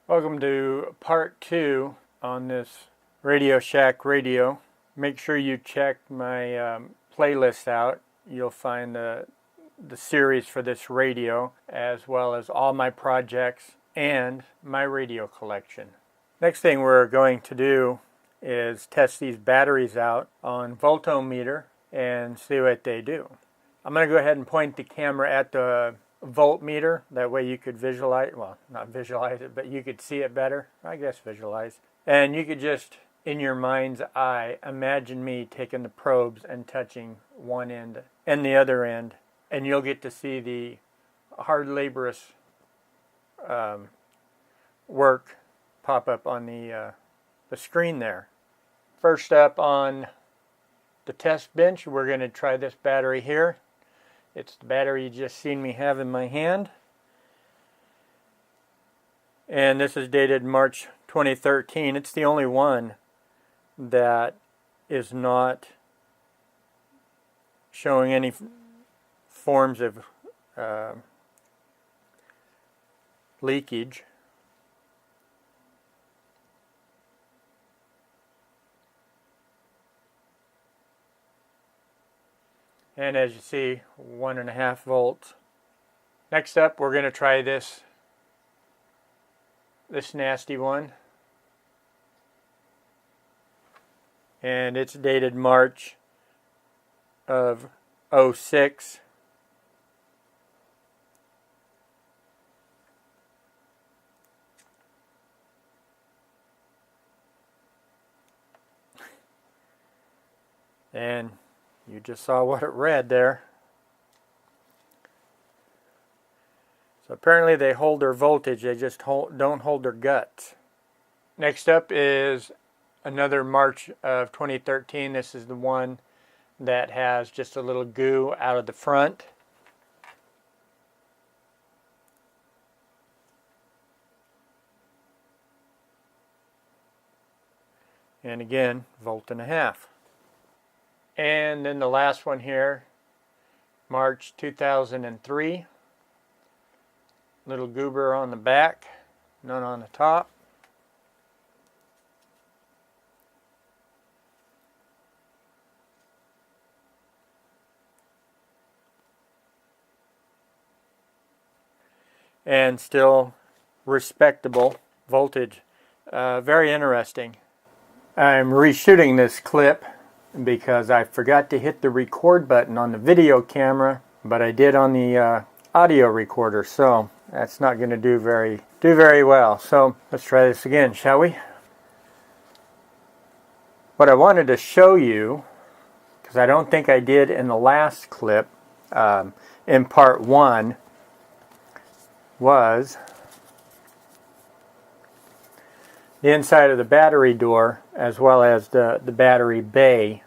Welcome to part 2 on this Radio Shack radio. Make sure you check my playlist out. You'll find the series for this radio, as well as all my projects and my radio collection. Next thing we're going to do is test these batteries out on voltmeter and see what they do. I'm going to go ahead and point the camera at the voltmeter. That way you could visualize, well, not visualize it, but you could see it better. I guess visualize. And you could just, in your mind's eye, imagine me taking the probes and touching one end and the other end, and you'll get to see the hard laborious work pop up on the screen there. First up on the test bench, we're going to try this battery here. It's the battery you just seen me have in my hand. And this is dated March 2013. It's the only one that is not showing any forms of leakage. And as you see, 1.5 volts. Next up, we're going to try this nasty one. And it's dated March of 06. And you just saw what it read there. So apparently they hold their voltage, they just don't hold their guts. Next up is another March of 2013. This is the one that has just a little goo out of the front. And again, 1.5 volts. And then the last one here, March 2003. Little goober on the back, none on the top. And still respectable voltage. Very interesting. I'm reshooting this clip because I forgot to hit the record button on the video camera, but I did on the audio recorder, so that's not going to do very well. So let's try this again, shall we? What I wanted to show you, because I don't think I did in the last clip, in part 1, was the inside of the battery door, as well as the battery bay.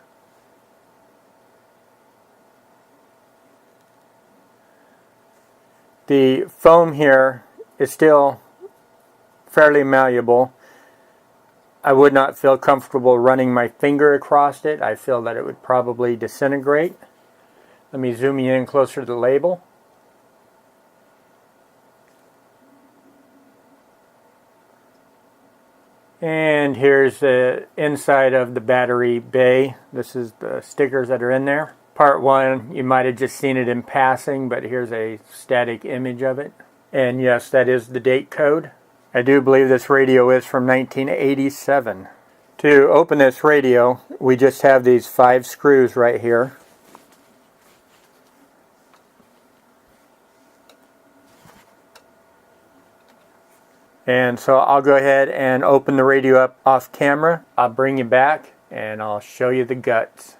The foam here is still fairly malleable. I would not feel comfortable running my finger across it. I feel that it would probably disintegrate. Let me zoom you in closer to the label. And here's the inside of the battery bay. This is the stickers that are in there. Part 1, you might have just seen it in passing, but here's a static image of it. And yes, that is the date code. I do believe this radio is from 1987. To open this radio, we just have these 5 screws right here. And so I'll go ahead and open the radio up off camera. I'll bring you back and I'll show you the guts.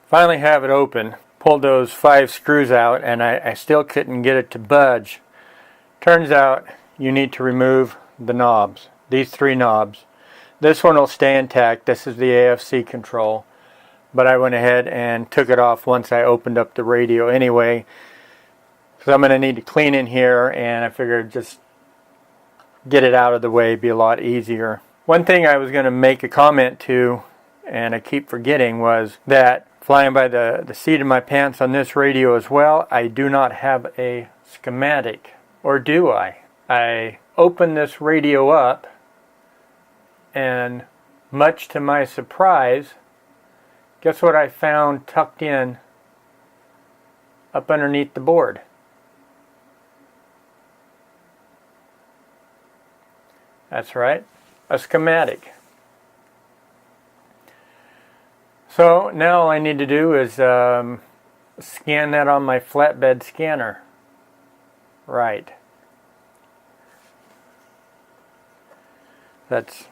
Finally have it open. Pulled those 5 screws out and I still couldn't get it to budge. Turns out you need to remove the knobs. These 3 knobs. This one will stay intact. This is the AFC control. But I went ahead and took it off once I opened up the radio anyway. So I'm going to need to clean in here, and I figured just get it out of the way, be a lot easier. One thing I was going to make a comment to, and I keep forgetting, was that flying by the seat of my pants on this radio as well, I do not have a schematic. Or do I? I opened this radio up And much to my surprise, guess what I found tucked in up underneath the board? That's right, a schematic. So now all I need to do is scan that on my flatbed scanner. Right. That's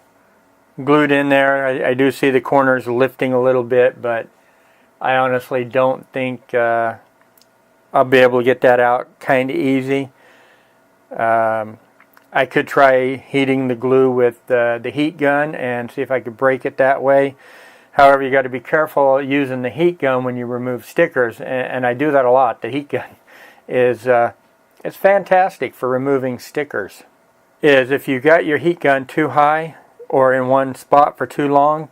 glued in there. I do see the corners lifting a little bit, but I honestly don't think I'll be able to get that out kind of easy. I could try heating the glue with the heat gun and see if I could break it that way. However, you got to be careful using the heat gun when you remove stickers, and I do that a lot. The heat gun is it's fantastic for removing stickers. If you got your heat gun too high or in one spot for too long,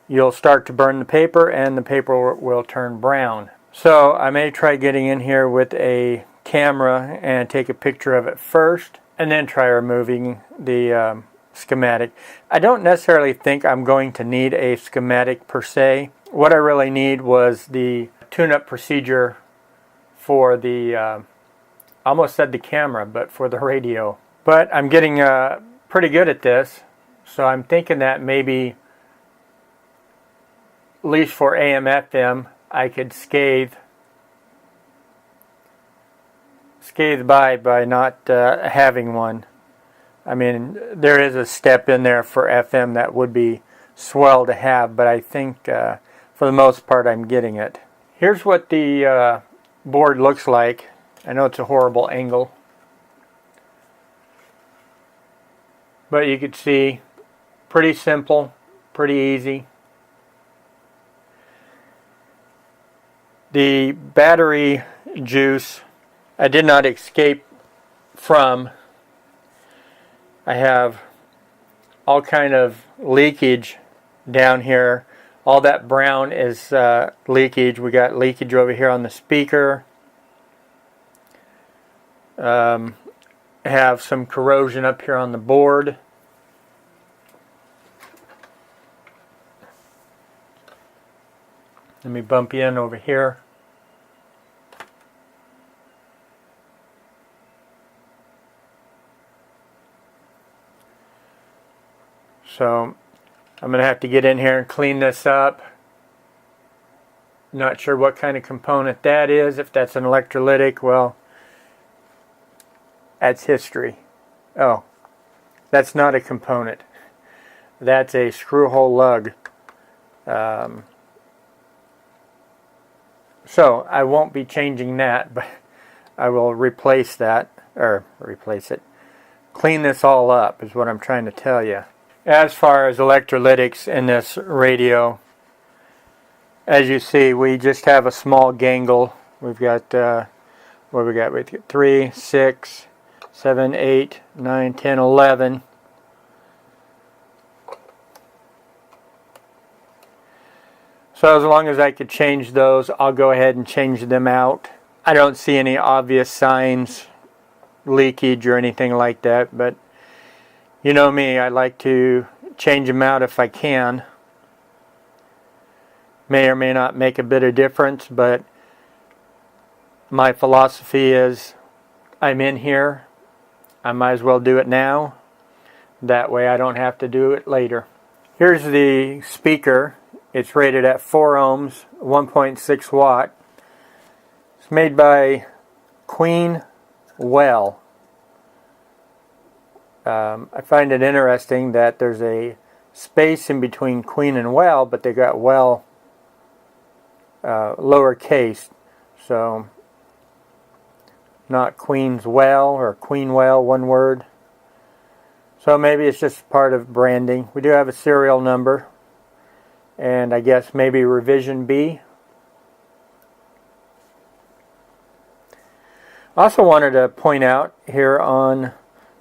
you'll start to burn the paper and the paper will turn brown. So I may try getting in here with a camera and take a picture of it first and then try removing the schematic. I don't necessarily think I'm going to need a schematic per se. What I really need was the tune-up procedure for the, I almost said the camera, but for the radio. But I'm getting pretty good at this, so I'm thinking that maybe, at least for AM FM, I could scathe by not having one. I mean, there is a step in there for FM that would be swell to have, but I think for the most part I'm getting it. Here's what the board looks like. I know it's a horrible angle, but you can see pretty simple, pretty easy. The battery juice I did not escape from. I have all kind of leakage down here. All that brown is leakage. We got leakage over here on the speaker. Have some corrosion up here on the board. Let me bump you in over here. So I'm going to have to get in here and clean this up. Not sure what kind of component that is. If that's an electrolytic, well, that's history. Oh, that's not a component. That's a screw hole lug. So I won't be changing that, but I will replace that, or replace it. Clean this all up is what I'm trying to tell you. As far as electrolytics in this radio, as you see, we just have a small gangle. We've got, what we got? We've got 3, 6, 7, 8, 9, 10, 11. So as long as I could change those, I'll go ahead and change them out. I don't see any obvious signs, leakage or anything like that, but you know me, I like to change them out if I can. May or may not make a bit of difference, but my philosophy is I'm in here, I might as well do it now. That way I don't have to do it later. Here's the speaker. It's rated at 4 ohms, 1.6 watt. It's made by Queen Well. I find it interesting that there's a space in between Queen and Well, but they got Well lowercase, so not Queen's Well or Queen Well, one word. So maybe it's just part of branding. We do have a serial number, and I guess maybe revision B. I also wanted to point out here on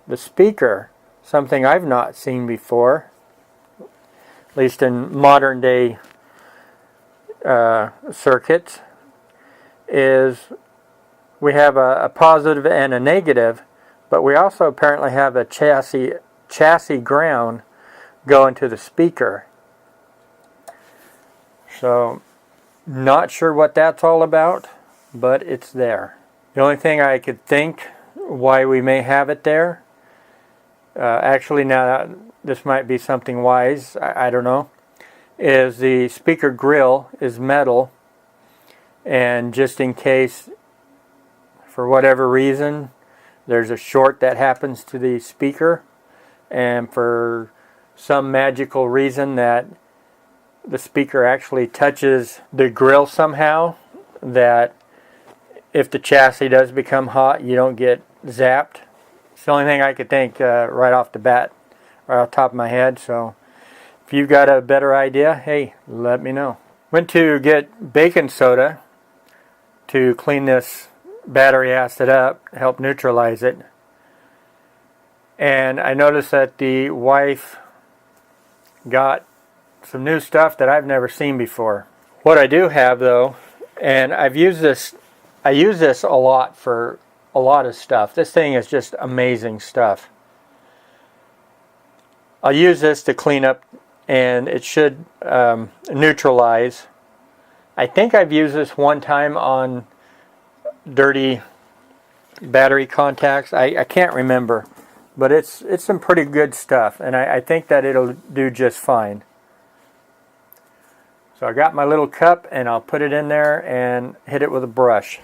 the speaker, something I've not seen before, at least in modern day circuits, is we have a positive and a negative, but we also apparently have a chassis ground go into the speaker. So, not sure what that's all about, but it's there. The only thing I could think why we may have it there, actually now this might be something wise, I don't know, is the speaker grill is metal, and just in case, for whatever reason, there's a short that happens to the speaker, and for some magical reason that the speaker actually touches the grill somehow, that if the chassis does become hot, you don't get zapped. It's the only thing I could think right off the bat, right off the top of my head. So if you've got a better idea, hey, let me know. Went to get baking soda to clean this battery acid up, help neutralize it. And I noticed that the wife got some new stuff that I've never seen before. What I do have though, and I use this a lot for a lot of stuff. This thing is just amazing stuff. I'll use this to clean up, and it should neutralize. I think I've used this one time on dirty battery contacts. I can't remember, but it's some pretty good stuff, and I think that it'll do just fine. So I got my little cup, and I'll put it in there and hit it with a brush.